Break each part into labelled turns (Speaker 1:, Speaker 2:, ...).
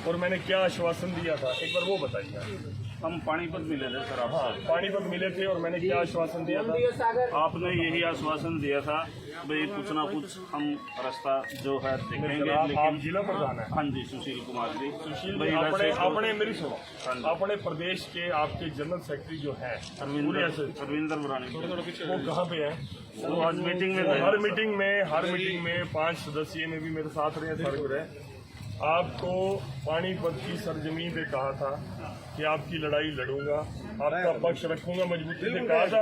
Speaker 1: और मैंने क्या आश्वासन दिया था, एक बार वो बताइए।
Speaker 2: हम पानीपत मिले थे सर आपसे।
Speaker 1: हाँ, पानीपत मिले थे और मैंने क्या आश्वासन दिया था?
Speaker 2: आपने यही आश्वासन दिया था भाई कुछ ना कुछ हम रास्ता जो है देखेंगे।
Speaker 1: आप जिला प्रधान है?
Speaker 2: हाँ जी, सुशील कुमार जी।
Speaker 1: सुशील
Speaker 2: भाई
Speaker 1: अपने मेरी सुनो, अपने प्रदेश के आपके जनरल सेक्रेटरी जो है
Speaker 2: अरविंदर बुरानी,
Speaker 1: वो कहाँ पे है?
Speaker 2: वो आज मीटिंग में
Speaker 1: हर मीटिंग में 5 सदस्य में भी मेरे साथ रहे, सरगुरह। आपको पानीपत की सरजमीन पे कहा था कि आपकी लड़ाई लड़ूंगा, आपका पक्ष रखूंगा, मजबूती से कहा था।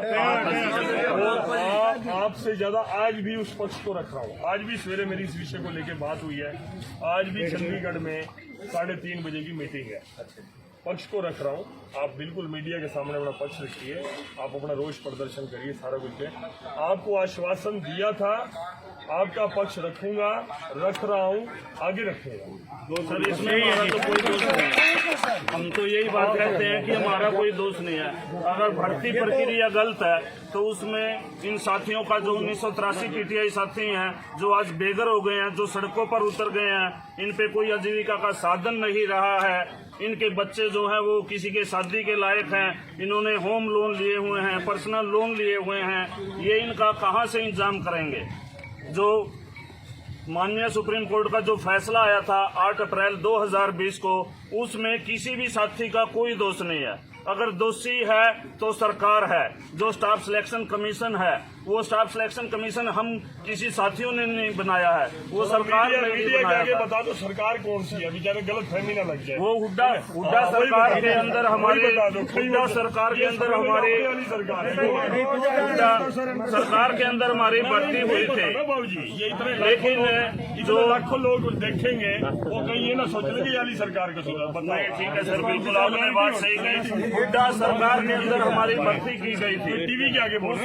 Speaker 1: आपसे ज्यादा आज भी उस पक्ष को रख रहा हूँ। आज भी सवेरे मेरी इस विषय को लेकर बात हुई है। आज भी चंडीगढ़ में 3:30 बजे की मीटिंग है। पक्ष को रख रहा हूँ। आप बिल्कुल मीडिया के सामने अपना पक्ष रखिए, आप अपना रोष प्रदर्शन करिए, सारा कुछ है। आपको आश्वासन दिया था, आपका पक्ष रखूंगा, रख रहा हूँ, आगे रखूंगा।
Speaker 2: सर इसमें हमारा तो कोई दोष नहीं है। हम तो यही बात कहते हैं कि हमारा कोई दोष नहीं है। अगर भर्ती प्रक्रिया गलत है तो उसमें इन साथियों का जो 1983 पीटीआई साथी हैं, जो आज बेघर हो गए हैं, जो सड़कों पर उतर गए हैं, इन पे कोई आजीविका का साधन नहीं रहा है, इनके बच्चे जो हैं वो किसी के शादी के लायक हैं, इन्होंने होम लोन लिए हुए हैं, पर्सनल लोन लिए हुए हैं, ये इनका कहाँ से इंतजाम करेंगे? जो माननीय सुप्रीम कोर्ट का जो फैसला आया था 8 अप्रैल 2020 को, उसमें किसी भी साथी का कोई दोष नहीं है। अगर दोषी है तो सरकार है। जो स्टाफ सिलेक्शन कमीशन है, वो स्टाफ सिलेक्शन कमीशन हम किसी साथियों ने नहीं बनाया है, वो सरकार ने नहीं बनाया था।
Speaker 1: बता दो सरकार कौन सी है, बेचारे गलत फहमी ना लग जाए।
Speaker 2: वो हुड्डा सरकार के अंदर हमारे हुड्डा सरकार के अंदर हमारे सरकार के अंदर हमारी भर्ती हुई थे।
Speaker 1: ये इतने
Speaker 2: लेकिन जो
Speaker 1: लाखों लोग देखेंगे वो कहीं ये ना सोच ले कि याली सरकार का बताइए।
Speaker 2: ठीक है सर, बिल्कुल आपने बात सही कही। हुड्डा सरकार के अंदर हमारी भर्ती की गई थी।
Speaker 1: टीवी के आगे बोल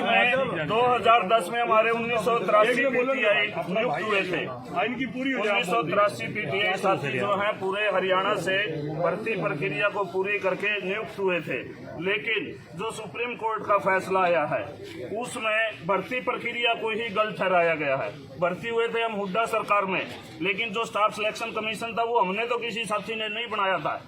Speaker 2: 2010 में हमारे 1983 पीटीआई नियुक्त हुए थे।
Speaker 1: इनकी पूरी
Speaker 2: 1983 पीटीआई साथी जो हैं पूरे हरियाणा से भर्ती प्रक्रिया को पूरी करके नियुक्त हुए थे। लेकिन जो सुप्रीम कोर्ट का फैसला आया है उसमें भर्ती प्रक्रिया को ही गलत ठहराया गया है। भर्ती हुए थे हम हुड्डा सरकार में, लेकिन जो स्टाफ सिलेक्शन कमीशन था वो हमने तो किसी साथी ने नहीं बनाया था।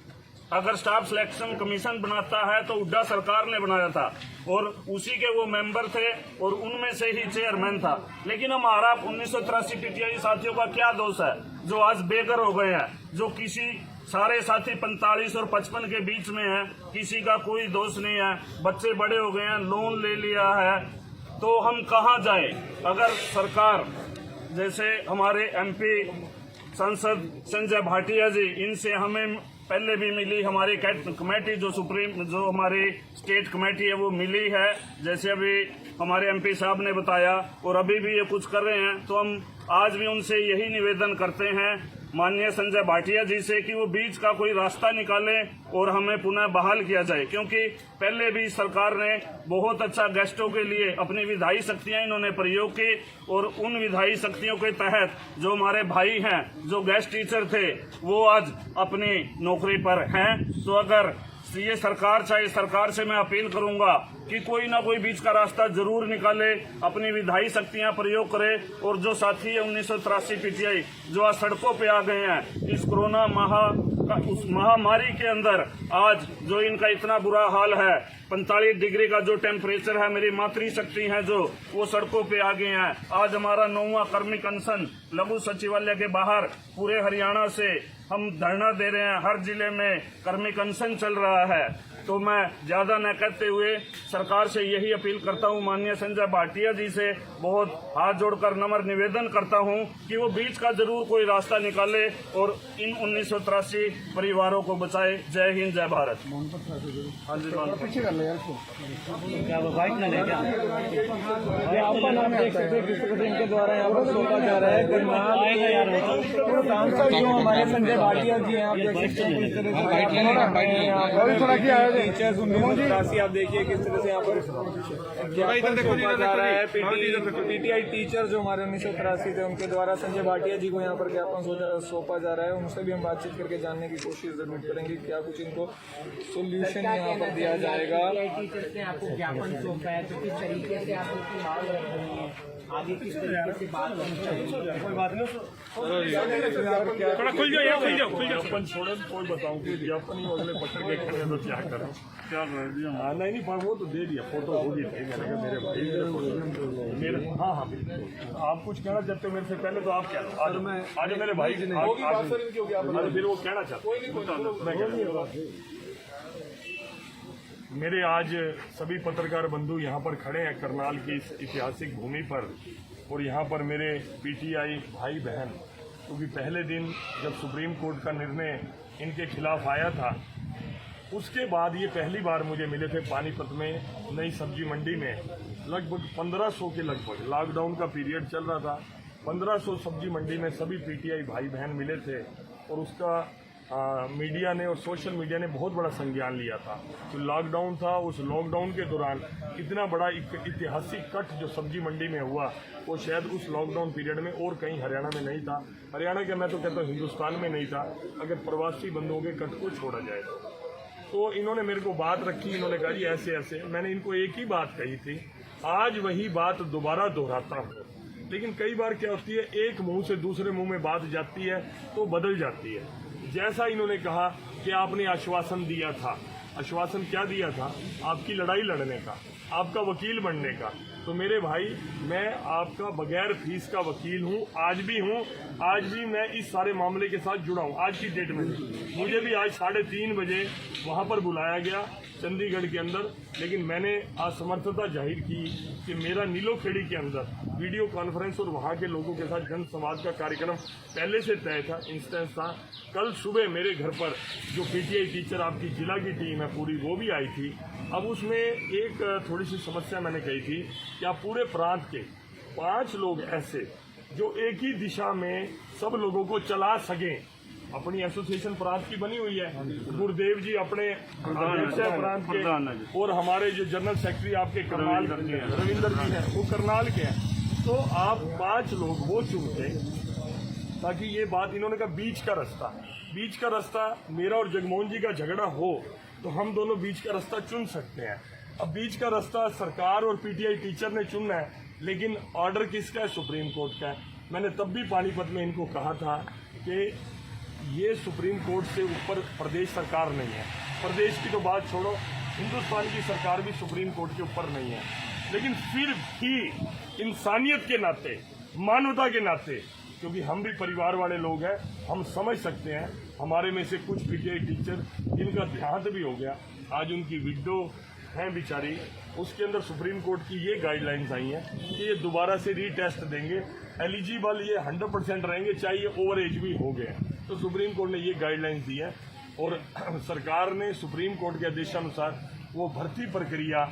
Speaker 2: अगर स्टाफ सिलेक्शन कमीशन बनाता है तो हुड्डा सरकार ने बनाया था और उसी के वो मेंबर थे और उनमें से ही चेयरमैन था। लेकिन हमारा 1983 पीटीआई साथियों का क्या दोष है जो आज बेघर हो गए हैं? जो किसी सारे साथी 45 और 55 के बीच में है, किसी का कोई दोष नहीं है, बच्चे बड़े हो गए हैं, लोन ले लिया है, तो हम कहाँ जाए? अगर सरकार जैसे हमारे एमपी सांसद संजय भाटिया जी, इनसे हमें पहले भी मिली, हमारी कमेटी जो हमारी स्टेट कमेटी है वो मिली है, जैसे अभी हमारे एमपी साहब ने बताया, और अभी भी ये कुछ कर रहे हैं, तो हम आज भी उनसे यही निवेदन करते हैं माननीय संजय भाटिया जी से कि वो बीच का कोई रास्ता निकालें और हमें पुनः बहाल किया जाए। क्योंकि पहले भी सरकार ने बहुत अच्छा गेस्टों के लिए अपनी विधायी शक्तियां इन्होंने प्रयोग की, और उन विधायी शक्तियों के तहत जो हमारे भाई हैं जो गेस्ट टीचर थे वो आज अपनी नौकरी पर हैं। तो अगर ये सरकार चाहे, सरकार से मैं अपील करूंगा कि कोई ना कोई बीच का रास्ता जरूर निकाले, अपनी विधायी शक्तियां प्रयोग करे, और जो साथी है 1983 पीटीआई जो आज सड़कों पे आ गए हैं इस कोरोना उस महामारी के अंदर, आज जो इनका इतना बुरा हाल है, 45 डिग्री का जो टेम्परेचर है, मेरी मातृशक्ति है जो वो सड़कों पे आ गए हैं। आज हमारा 9वां कर्मिक अनशन लघु सचिवालय के बाहर पूरे हरियाणा से हम धरना दे रहे हैं, हर जिले में कर्मिक अनशन चल रहा है। तो मैं ज्यादा न कहते हुए सरकार से यही अपील करता हूं, माननीय संजय भाटिया जी से बहुत हाथ जोड़कर नम्र निवेदन करता हूं कि वो बीच का जरूर कोई रास्ता निकाले और इन 1983 परिवारों को बचाए। जय हिंद, जय भारत। हाँ जी,
Speaker 3: आपका नाम देख सकते हैं किस तरह के द्वारा यहाँ पर सौंपा जा रहा है। जो हमारे संजय भाटिया जी हैं, आप देख सकते हैं किस तरह से टीचर्स 1983, आप देखिए किस तरह से यहाँ पर सौंपा जा रहा है। पीटीआई टीचर जो हमारे 1983 थे उनके द्वारा संजय भाटिया जी को यहाँ पर ज्ञापन सौंपा जा रहा है। उनसे भी हम बातचीत करके जानने की कोशिश जरूर करेंगे क्या कुछ इनको सोल्यूशन यहाँ पर दिया जाएगा।
Speaker 4: टीचर्स ने आपको ज्ञापन सौंपा है तो किस तरीके से आप उनकी मांग रख रही हैं, आगे किस तरीके से बात करनी चाहिए?
Speaker 1: कोई बात नहीं। थोड़ा खुल जाओ ज्ञापन छोड़ो, कोई बताऊं कि ज्ञापन ही अगले पकड़ के खड़े तो क्या करें,
Speaker 2: क्या कर दिया?
Speaker 1: हाँ नहीं पर वो तो दे दिया, फोटो होगी भाई, मैंने कहा मेरे भाई मेरे हाँ हाँ बिल्कुल। आप कुछ कहना चाहते हो मेरे से पहले तो आप क्या आज मेरे भाई फिर वो कहना चाहते मेरे आज सभी पत्रकार बंधु यहाँ पर खड़े हैं करनाल की इस ऐतिहासिक भूमि पर, और यहाँ पर मेरे पीटीआई भाई बहन, क्योंकि पहले दिन जब सुप्रीम कोर्ट का निर्णय इनके खिलाफ आया था उसके बाद ये पहली बार मुझे मिले थे पानीपत में नई सब्जी मंडी में। लगभग 1500 के लगभग लॉकडाउन का पीरियड चल रहा था, 1500 सब्जी मंडी में सभी पीटीआई भाई बहन मिले थे, और उसका मीडिया ने और सोशल मीडिया ने बहुत बड़ा संज्ञान लिया था। जो लॉकडाउन था उस लॉकडाउन के दौरान इतना बड़ा ऐतिहासिक कट जो सब्जी मंडी में हुआ वो शायद उस लॉकडाउन पीरियड में और कहीं हरियाणा में नहीं था, हरियाणा के मैं तो कहता हूँ हिंदुस्तान में नहीं था, अगर प्रवासी बंधुओं के कट को छोड़ा जाए तो इन्होंने मेरे को बात रखी, इन्होंने कहा जी ऐसे ऐसे, मैंने इनको एक ही बात कही थी, आज वही बात दोबारा दोहराता हूँ। लेकिन कई बार क्या होती है, एक मुंह से दूसरे मुंह में बात जाती है तो बदल जाती है। जैसा इन्होंने कहा कि आपने आश्वासन दिया था, आश्वासन क्या दिया था? आपकी लड़ाई लड़ने का, आपका वकील बनने का। तो मेरे भाई मैं आपका बगैर फीस का वकील हूँ, आज भी मैं इस सारे मामले के साथ जुड़ा हूँ। आज की डेट में मुझे भी आज 3:30 बजे वहाँ पर बुलाया गया चंडीगढ़ के अंदर, लेकिन मैंने असमर्थता जाहिर की कि मेरा नीलोखेड़ी के अंदर वीडियो कॉन्फ्रेंस और वहाँ के लोगों के साथ जनसंवाद का कार्यक्रम पहले से तय था, इंस्टेंस था। कल सुबह मेरे घर पर जो पीटीआई टीचर आपकी जिला की टीम है पूरी वो भी आई थी। अब उसमें एक थोड़ी सी समस्या मैंने कही थी कि आप पूरे प्रांत के 5 लोग ऐसे जो एक ही दिशा में सब लोगों को चला सकें, अपनी एसोसिएशन प्रांत की बनी हुई है, गुरुदेव जी अपने अध्यक्ष है प्रांत के, और हमारे जो जनरल सेक्रेटरी आपके करनाल रविंदर जी हैं वो करनाल के हैं। तो आप 5 लोग वो चुनते ताकि ये बात, इन्होंने कहा बीच का रास्ता मेरा और जगमोहन जी का झगड़ा हो तो हम दोनों बीच का रास्ता चुन सकते हैं। अब बीच का रास्ता सरकार और पीटीआई टीचर ने चुनना है, लेकिन ऑर्डर किसका है? सुप्रीम कोर्ट का है। मैंने तब भी पानीपत में इनको कहा था कि ये सुप्रीम कोर्ट से ऊपर प्रदेश सरकार नहीं है। प्रदेश की तो बात छोड़ो, हिंदुस्तान की सरकार भी सुप्रीम कोर्ट के ऊपर नहीं है। लेकिन फिर भी इंसानियत के नाते, मानवता के नाते, क्योंकि हम भी परिवार वाले लोग हैं, हम समझ सकते हैं। हमारे में से कुछ पीटीआई टीचर जिनका देहांत भी हो गया, आज उनकी विडो हैं बेचारी, उसके अंदर सुप्रीम कोर्ट की ये गाइडलाइंस आई हैं कि ये दोबारा से रीटेस्ट देंगे, एलिजिबल ये 100% रहेंगे, चाहे ये ओवर एज भी हो गए। तो सुप्रीम कोर्ट ने ये गाइडलाइंस दी है और सरकार ने सुप्रीम कोर्ट के आदेशानुसार वो भर्ती प्रक्रिया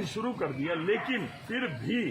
Speaker 1: शुरू कर दिया। लेकिन फिर भी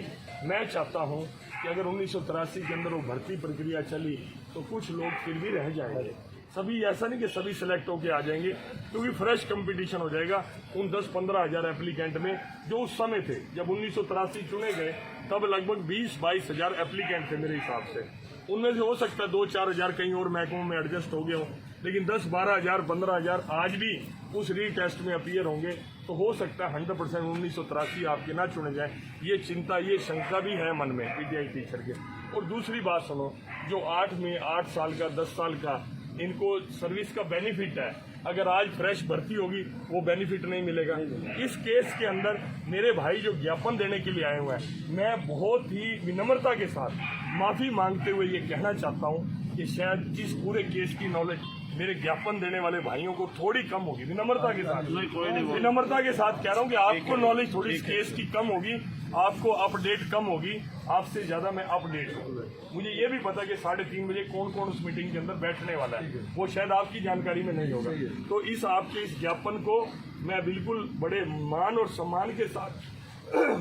Speaker 1: मैं चाहता हूँ कि अगर 1983 के अंदर वो भर्ती प्रक्रिया चली तो कुछ लोग फिर भी रह जाएंगे। सभी ऐसा नहीं कि सभी सिलेक्ट होके आ जाएंगे, क्योंकि फ्रेश कंपटीशन हो जाएगा उन 10-15 हज़ार एप्लीकेंट में जो उस समय थे। जब 1983 चुने गए तब लगभग 20-22 हज़ार एप्लीकेंट थे मेरे हिसाब से। उनमें से हो सकता है 2-4 हज़ार कहीं और महकमों में एडजस्ट हो गए हों, लेकिन 10-12 हज़ार 15 हज़ार आज भी उस रीटेस्ट में अपीयर होंगे। तो हो सकता है 100% 1983 आपके ना चुने जाए। ये चिंता, ये शंका भी है मन में पीटीआई टीचर के। और दूसरी बात सुनो, जो 8 साल का 10 साल का इनको सर्विस का बेनिफिट है, अगर आज फ्रेश भर्ती होगी वो बेनिफिट नहीं मिलेगा। इस केस के अंदर मेरे भाई जो ज्ञापन देने के लिए आए हुए हैं, मैं बहुत ही विनम्रता के साथ माफी मांगते हुए ये कहना चाहता हूँ कि शायद इस पूरे केस की नॉलेज मेरे ज्ञापन देने वाले भाइयों को थोड़ी कम होगी। विनम्रता के साथ, विनम्रता के साथ कह रहा हूँ कि आपको नॉलेज थोड़ी इस केस की कम होगी, आपको अपडेट कम होगी, आपसे ज्यादा मैं अपडेट हूँ। मुझे ये भी पता कि 3:30 बजे कौन कौन उस मीटिंग के अंदर बैठने वाला है, वो शायद आपकी जानकारी में नहीं होगा। तो इस आपके इस ज्ञापन को मैं बिल्कुल बड़े मान और सम्मान के साथ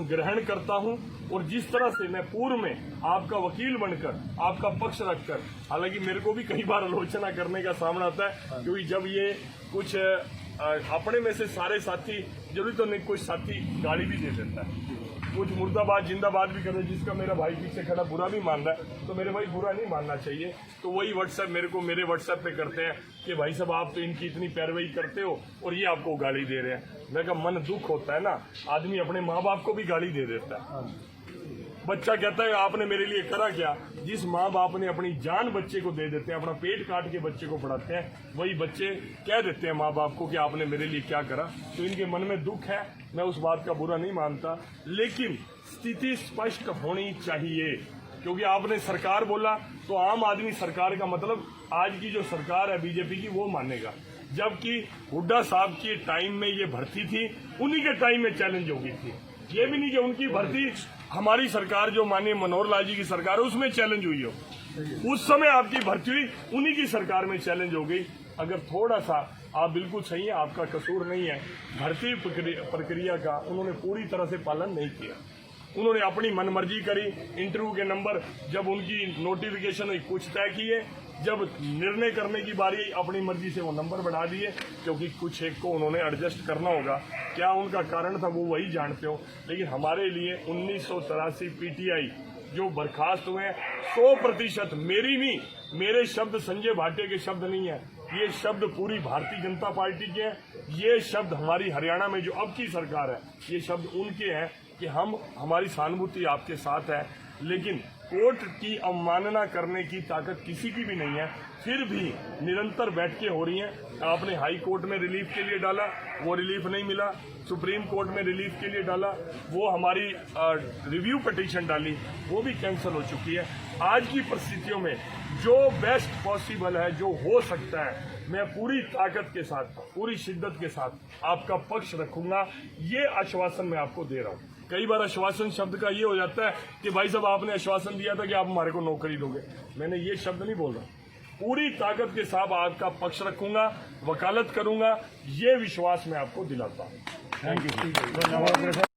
Speaker 1: ग्रहण करता हूं। और जिस तरह से मैं पूर्व में आपका वकील बनकर आपका पक्ष रखकर, हालांकि मेरे को भी कई बार आलोचना करने का सामना आता है, क्योंकि जब ये कुछ अपने में से सारे साथी, जरूरी तो नहीं, कुछ साथी गाली भी दे देता है, कुछ मुर्दाबाद जिंदाबाद भी कर रहे, जिसका मेरा भाई पीछे खड़ा बुरा भी मान रहा है, तो मेरे भाई बुरा नहीं मानना चाहिए। तो वही व्हाट्सएप मेरे व्हाट्सएप पे करते हैं कि भाई साहब आप तो इनकी इतनी पैरवी करते हो और ये आपको गाली दे रहे हैं। मैं कहा मन दुख होता है ना, आदमी अपने माँ बाप को भी गाली दे देता है। बच्चा कहता है आपने मेरे लिए करा क्या। जिस माँ बाप ने अपनी जान बच्चे को दे देते हैं, अपना पेट काट के बच्चे को पढ़ाते हैं, वही बच्चे कह देते हैं माँ बाप को कि आपने मेरे लिए क्या करा। तो इनके मन में दुख है, मैं उस बात का बुरा नहीं मानता, लेकिन स्थिति स्पष्ट होनी चाहिए। क्योंकि आपने सरकार बोला तो आम आदमी सरकार का मतलब आज की जो सरकार है बीजेपी की वो मानेगा, जबकि हुड्डा साहब के टाइम में ये भर्ती थी, उन्हीं के टाइम में चैलेंज हो गई थी। ये भी नहीं कि उनकी भर्ती हमारी सरकार जो माननीय मनोहर लाल जी की सरकार है उसमें चैलेंज हुई हो, उस समय आपकी भर्ती हुई, उन्हीं की सरकार में चैलेंज हो गई। अगर थोड़ा सा आप बिल्कुल सही है, आपका कसूर नहीं है, भर्ती प्रक्रिया का उन्होंने पूरी तरह से पालन नहीं किया। उन्होंने अपनी मनमर्जी करी। इंटरव्यू के नंबर जब उनकी नोटिफिकेशन हुई कुछ तय किए, जब निर्णय करने की बारी अपनी मर्जी से वो नंबर बढ़ा दिए, क्योंकि कुछ एक को उन्होंने एडजस्ट करना होगा। क्या उनका कारण था वो वही जानते हो। लेकिन हमारे लिए 1983 पीटीआई जो बर्खास्त हुए 100% मेरी नहीं, मेरे शब्द संजय भाटिया के शब्द नहीं है, ये शब्द पूरी भारतीय जनता पार्टी के हैं। ये शब्द हमारी हरियाणा में जो अब की सरकार है, ये शब्द उनके हैं कि हमारी सहानुभूति आपके साथ है, लेकिन कोर्ट की अवमानना करने की ताकत किसी की भी नहीं है। फिर भी निरंतर बैठकें हो रही हैं। आपने हाई कोर्ट में रिलीफ के लिए डाला, वो रिलीफ नहीं मिला। सुप्रीम कोर्ट में रिलीफ के लिए डाला, वो हमारी रिव्यू पिटीशन डाली, वो भी कैंसिल हो चुकी है। आज की परिस्थितियों में जो बेस्ट पॉसिबल है, जो हो सकता है, मैं पूरी ताकत के साथ, पूरी शिद्दत के साथ आपका पक्ष रखूंगा। ये आश्वासन मैं आपको दे रहा हूँ। कई बार आश्वासन शब्द का ये हो जाता है कि भाई साहब आपने आश्वासन दिया था कि आप हमारे को नौकरी दोगे। मैंने ये शब्द नहीं बोल रहा। पूरी ताकत के साथ आपका पक्ष रखूंगा, वकालत करूंगा, ये विश्वास मैं आपको दिलाता हूँ। Thank you.